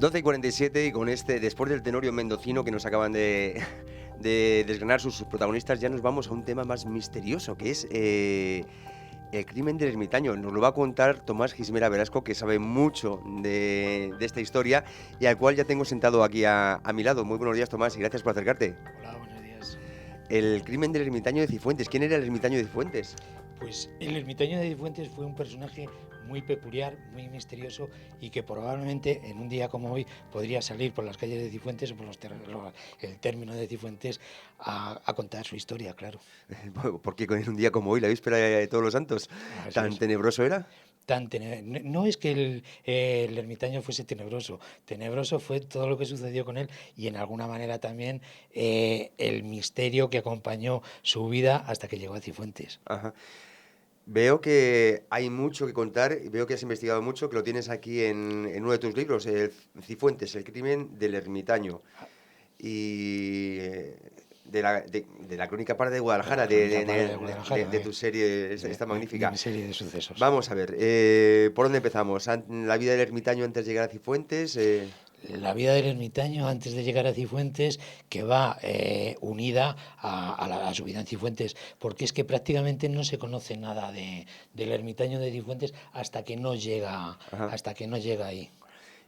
12:47 y con después del tenorio mendocino que nos acaban de desgranar sus protagonistas, ya nos vamos a un tema más misterioso, que es el crimen del ermitaño. Nos lo va a contar Tomás Gismera Velasco, que sabe mucho de esta historia y al cual ya tengo sentado aquí a mi lado. Muy buenos días, Tomás, y gracias por acercarte. Hola, buenos días. El crimen del ermitaño de Cifuentes. ¿Quién era el ermitaño de Cifuentes? Pues el ermitaño de Cifuentes fue un personaje muy peculiar, muy misterioso y que probablemente en un día como hoy podría salir por las calles de Cifuentes o por el término de Cifuentes a contar su historia, claro. Porque en un día como hoy, la víspera de Todos los Santos, Así ¿tan es. tenebroso era? No es que el ermitaño fuese tenebroso, tenebroso fue todo lo que sucedió con él y en alguna manera también el misterio que acompañó su vida hasta que llegó a Cifuentes. Ajá. Veo que hay mucho que contar y veo que has investigado mucho, que lo tienes aquí en uno de tus libros, el Cifuentes, el crimen del ermitaño. Y de la crónica parda de De Guadalajara, la crónica parda de Guadalajara, de tu serie esta de magnífica. mi serie de sucesos. Vamos a ver, ¿por dónde empezamos? La vida del ermitaño antes de llegar a Cifuentes. La vida del ermitaño antes de llegar a Cifuentes, que va unida a su vida en Cifuentes, porque es que prácticamente no se conoce nada del ermitaño de Cifuentes Ajá. hasta que no llega ahí.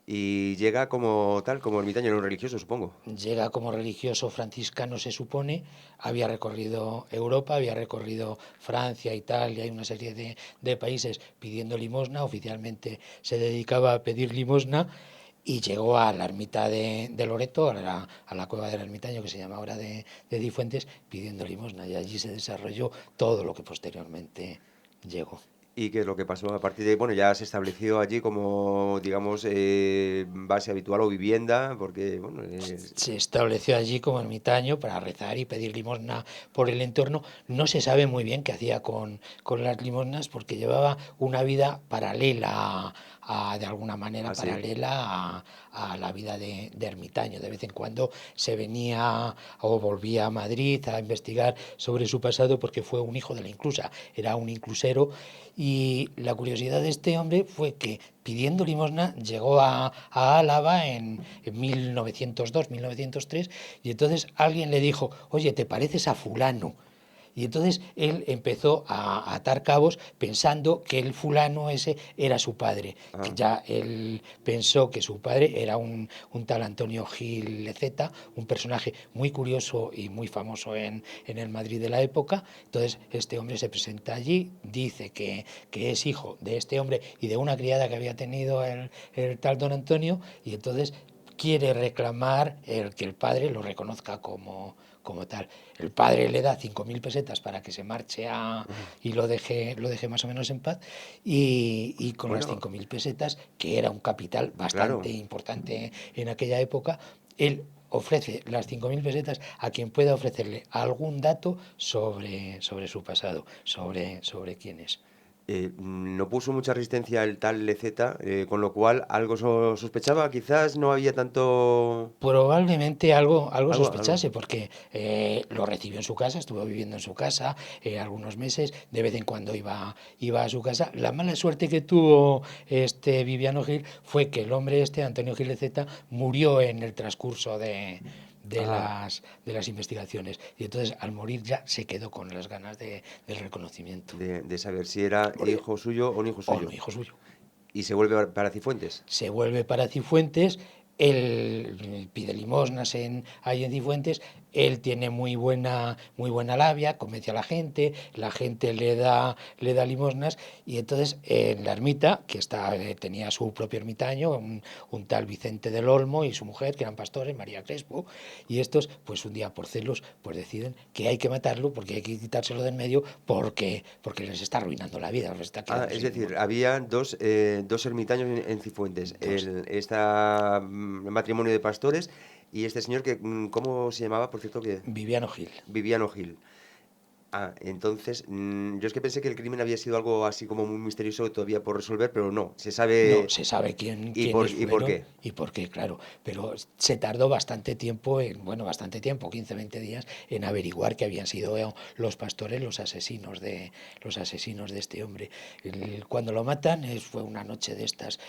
Y llega como tal, como ermitaño, no religioso, supongo. Llega como religioso franciscano, se supone, había recorrido Europa, había recorrido Francia, Italia y una serie de países pidiendo limosna, oficialmente se dedicaba a pedir limosna y llegó a la ermita de Loreto, a la cueva del ermitaño que se llama ahora de Cifuentes, pidiendo limosna y allí se desarrolló todo lo que posteriormente llegó. ¿Y qué es lo que pasó a partir de, bueno, ya se estableció allí como, digamos, base habitual o vivienda, porque, bueno, Se estableció allí como ermitaño para rezar y pedir limosna por el entorno. No se sabe muy bien qué hacía con las limosnas porque llevaba una vida paralela, de alguna manera así. paralela a la vida de ermitaño. De vez en cuando se venía o volvía a Madrid a investigar sobre su pasado porque fue un hijo de la inclusa, era un inclusero y la curiosidad de este hombre fue que pidiendo limosna llegó a Álava en 1902, 1903 y entonces alguien le dijo, oye, ¿te pareces a fulano? Y entonces él empezó a atar cabos pensando que el fulano ese era su padre, que Ah, ya él pensó que su padre era un tal Antonio Gil Leceta, un personaje muy curioso y muy famoso en el Madrid de la época. Entonces este hombre se presenta allí, dice que es hijo de este hombre y de una criada que había tenido el tal don Antonio y entonces quiere reclamar que el padre lo reconozca como tal. El padre le da 5.000 pesetas para que se marche ah. y lo deje más o menos en paz y con las Bueno, 5.000 pesetas, que era un capital bastante claro. importante en aquella época, él ofrece las 5.000 pesetas a quien pueda ofrecerle algún dato sobre su pasado, sobre quién es. No puso mucha resistencia el tal Leceta, con lo cual algo sospechaba, quizás no había tanto... Probablemente algo Algo. sospechase, porque lo recibió en su casa, estuvo viviendo en su casa algunos meses, de vez en cuando iba a su casa. La mala suerte que tuvo este Viviano Gil fue que el hombre este, Antonio Gil Zeta, murió en el transcurso Ah, de las investigaciones. Y entonces al morir ya se quedó con las ganas del reconocimiento. de saber si era hijo suyo o no hijo O no, suyo. hijo suyo. Y se vuelve para Cifuentes. Se vuelve para Cifuentes, él pide limosnas ahí en Cifuentes, él tiene muy buena labia, convence a la gente le da limosnas y entonces en la ermita, que tenía su propio ermitaño, un tal Vicente del Olmo y su mujer, que eran pastores, María Crespo, y estos, pues un día por celos, pues deciden que hay que matarlo porque hay que quitárselo de en medio porque les está arruinando la vida, les está Ah, quedando es sin decir, limosna. había dos ermitaños en Cifuentes. Dos. Esta matrimonio de pastores y este señor que, ¿cómo se llamaba? Por cierto, que Viviano Gil. Viviano Gil. Ah, entonces, yo es que pensé que el crimen había sido algo así como muy misterioso todavía por resolver, pero no, se No, sabe se sabe quiénes y por fueron qué. y por qué, claro, pero se tardó bastante tiempo, bastante tiempo, 15, 20 días, en averiguar que habían sido los pastores los asesinos de este hombre. Cuando lo matan fue una noche de estas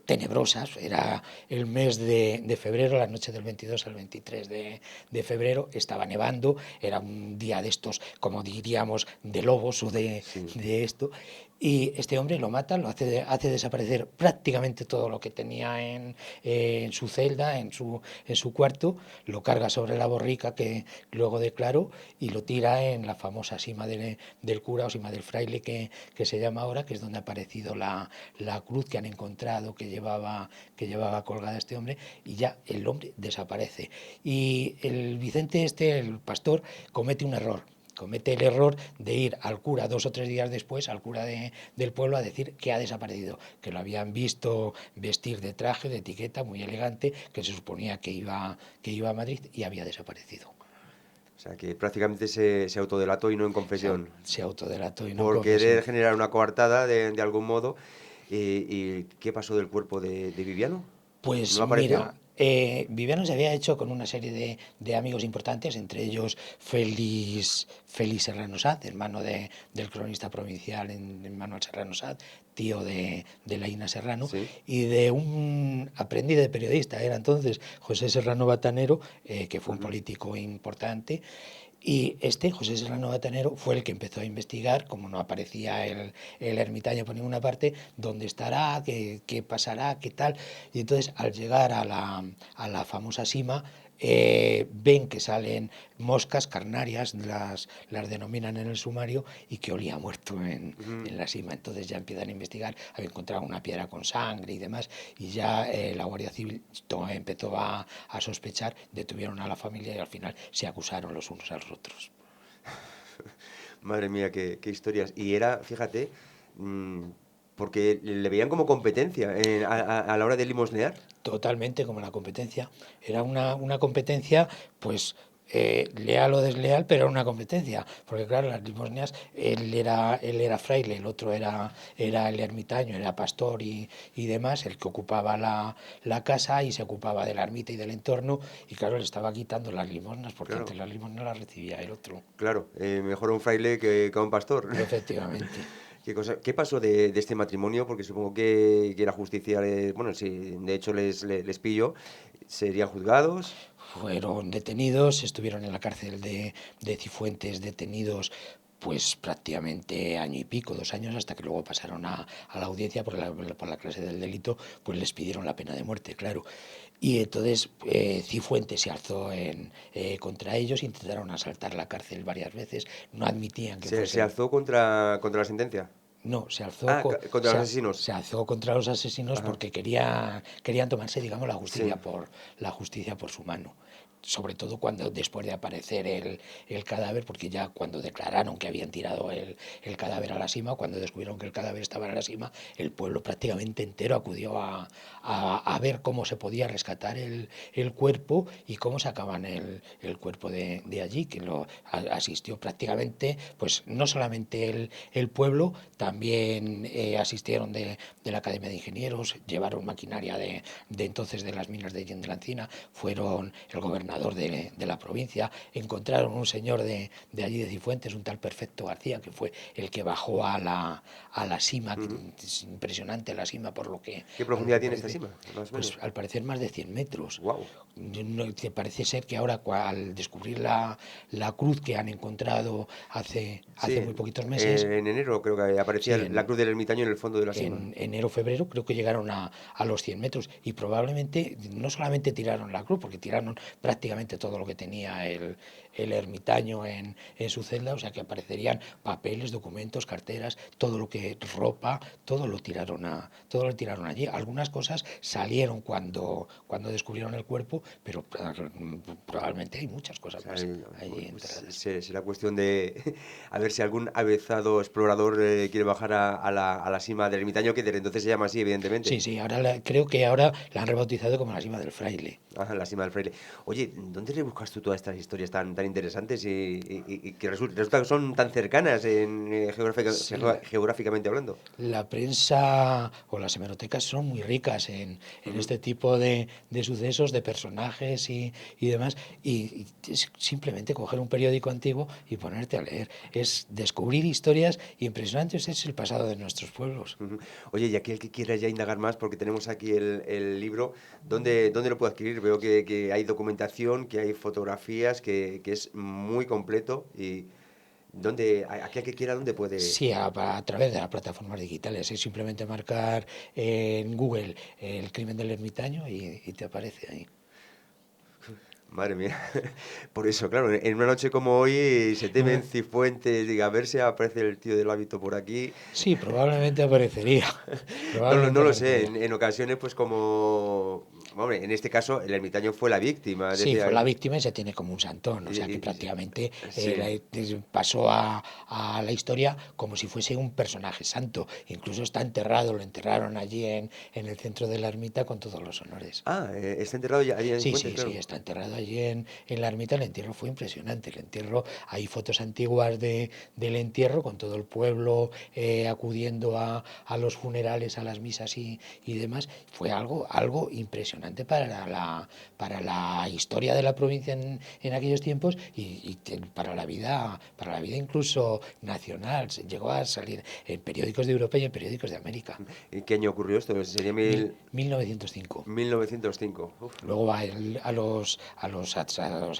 tenebrosas, era el mes de febrero, la noche del 22 al 23 de febrero, estaba nevando, era un día de estos, como diríamos, de lobos o Sí. de esto, y este hombre lo mata, hace desaparecer prácticamente todo lo que tenía en su celda, en su cuarto, lo carga sobre la borrica que luego declaró y lo tira en la famosa sima del cura o sima del fraile que se llama ahora, que es donde ha aparecido la cruz que han encontrado que llevaba colgada este hombre, y ya el hombre desaparece. Y el Vicente este, el pastor, comete el error de ir al cura 2 o 3 días después, al cura del pueblo, a decir que ha desaparecido, que lo habían visto vestir de traje, de etiqueta, muy elegante, que se suponía que iba a Madrid y había desaparecido. O sea, que prácticamente se autodelató y no en confesión. Se autodelató y no en Por confesión. querer generar una coartada de algún modo. ¿Y qué pasó del cuerpo de Viviano? ¿No Pues apareció? mira, Viviano se había hecho con una serie de amigos importantes, entre ellos Félix Serrano Sad, hermano del cronista provincial en Manuel Serrano Sad, tío de Laína Serrano, Sí. y de un aprendiz de periodista, era entonces José Serrano Batanero, que fue un Ujú. político importante. Y este, José Serrano Batanero, fue el que empezó a investigar, como no aparecía el ermitaño por ninguna parte, dónde estará, qué pasará, qué tal. Y entonces, al llegar a la famosa sima, ven que salen moscas carnarias, las denominan en el sumario, y que olía muerto Ujú. en la sima. Entonces ya empiezan a investigar, había encontrado una piedra con sangre y demás, y ya la Guardia Civil empezó a sospechar, detuvieron a la familia y al final se acusaron los unos a los otros. Madre mía, qué historias. Y era, fíjate, mm, porque le veían como competencia a la hora de limosnear. Totalmente como la competencia. Era una competencia, pues, leal o desleal, pero era una competencia. Porque claro, las limosneas, él era fraile, el otro era el ermitaño, era pastor y demás, el que ocupaba la casa y se ocupaba de la ermita y del entorno, y claro, le estaba quitando las limosnas, porque Claro, antes las limosnas las recibía el otro. claro. Mejor un fraile que un pastor. Efectivamente. ¿Qué pasó de este matrimonio? Porque supongo que la justicia, bueno, si de hecho les pilló, serían juzgados. Fueron detenidos, estuvieron en la cárcel de Cifuentes detenidos pues prácticamente año y pico, 2 años, hasta que luego pasaron a la audiencia por la clase del delito, pues les pidieron la pena de muerte, claro. Y entonces Cifuentes se alzó contra ellos, intentaron asaltar la cárcel varias veces, no admitían que Se fuesen. alzó contra la sentencia. No, Ah, contra los asesinos. se alzó contra los asesinos Ajá. porque querían tomarse, digamos, Sí, la justicia por su mano. Sobre todo cuando después de aparecer el cadáver, porque ya cuando declararon que habían tirado el cadáver a la sima, cuando descubrieron que el cadáver estaba en la cima, el pueblo prácticamente entero acudió a ver cómo se podía rescatar el cuerpo y cómo sacaban el cuerpo de allí, que asistió prácticamente, pues no solamente el pueblo, también asistieron de la Academia de Ingenieros, llevaron maquinaria de entonces de las minas de Yen de la Encina, fueron el gobernador de la provincia, encontraron un señor de allí de Cifuentes, un tal Perfecto García, que fue el que bajó a la cima, que ujú. es impresionante la cima ¿Qué a lo que profundidad tiene esta parece, cima, más o pues menos? al parecer más de 100 metros. Wow. Que parece ser que ahora al descubrir la cruz que han encontrado hace Sí, muy poquitos meses, en enero creo que aparecía sí, la cruz del ermitaño en el fondo de la cima. en enero, febrero, creo que llegaron a los 100 metros y probablemente no solamente tiraron la cruz, porque tiraron prácticamente todo lo que tenía el ermitaño en su celda, o sea que aparecerían papeles, documentos, carteras, todo lo que ropa, todo lo tiraron allí. Algunas cosas salieron cuando descubrieron el cuerpo, pero probablemente hay muchas O cosas sea, más allí bueno, pues enterradas. será cuestión de a ver si algún avezado explorador quiere bajar a la cima del ermitaño, que desde entonces se llama así, evidentemente. Sí, sí, creo que ahora la han rebautizado como la cima del fraile. Ajá, la cima del fraile. Oye, ¿Dónde rebuscas tú todas estas historias tan interesantes y que resulta que son tan cercanas Sí, geográficamente hablando? la prensa o las hemerotecas son muy ricas en Ujú. este tipo de sucesos, de personajes y demás. Y es simplemente coger un periódico antiguo y ponerte a leer. Es descubrir historias impresionantes. Es el pasado de nuestros pueblos. Ujú. Oye, y aquel que quiera ya indagar más, porque tenemos aquí el libro, ¿dónde lo puedo adquirir? Veo que hay documentación, que hay fotografías, que es muy completo. Y aquel que quiera, ¿dónde puede? Sí, a través de las plataformas digitales. Es simplemente marcar en Google el crimen del ermitaño y te aparece ahí. Madre mía. Por eso, claro, en una noche como hoy se temen No, cifuentes, diga, a ver si aparece el tío del hábito por aquí. sí, probablemente aparecería. No Probablemente lo sé, aparecería. en ocasiones pues como... Hombre, en este caso el ermitaño fue la víctima, Sí, fue decía... la víctima y se tiene como un santón, o sea que prácticamente Sí. pasó a la historia como si fuese un personaje santo. Incluso está enterrado, lo enterraron allí en el centro de la ermita con todos los honores. Ah, está enterrado ya allí en Sí, Cifuentes, sí, sí, claro. está enterrado allí en la ermita. El entierro fue impresionante. El entierro, hay fotos antiguas del entierro con todo el pueblo acudiendo a los funerales, a las misas y demás. Fue algo impresionante para la historia de la provincia en aquellos tiempos y para la vida incluso nacional. Llegó a salir en periódicos de Europa y en periódicos de América. ¿En qué año ocurrió esto? Sería 1905. 1905. Uf. Luego va a los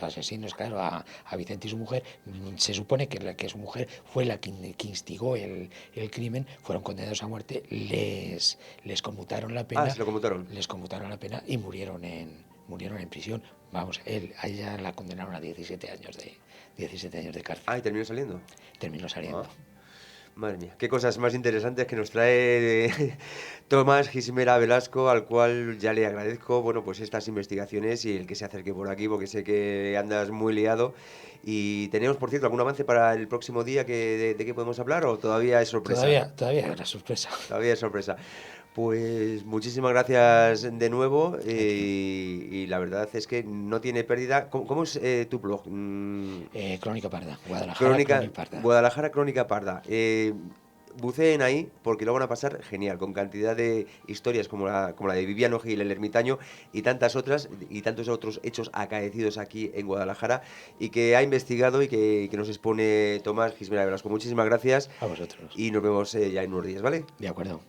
asesinos, claro, a Vicente y su mujer. Se supone que su mujer fue la que instigó el crimen, fueron condenados a muerte, les conmutaron la Ah, pena, se lo conmutaron. y murieron en prisión. Vamos, a ella la condenaron a 17 años de cárcel. Ah, y terminó saliendo. Terminó Ah, saliendo. madre mía, qué cosas más interesantes que nos trae Tomás Gismera Velasco, al cual ya le agradezco, bueno, pues estas investigaciones y el que se acerque por aquí, porque sé que andas muy liado. Y tenemos, por cierto, algún avance para el próximo día de qué podemos hablar o todavía es sorpresa. Todavía era sorpresa. Todavía es sorpresa. Pues muchísimas gracias de nuevo A ti. y la verdad es que no tiene pérdida. ¿Cómo es tu blog? Crónica Parda, Guadalajara, Crónica, Crónica Parda. Guadalajara Crónica Parda. Buceen ahí porque lo van a pasar genial, con cantidad de historias como la de Viviano Gil, el ermitaño, y tantas otras, y tantos otros hechos acaecidos aquí en Guadalajara, y que ha investigado y que nos expone Tomás Gismera Velasco. Muchísimas gracias A vosotros. y nos vemos ya en unos días, ¿vale? De acuerdo.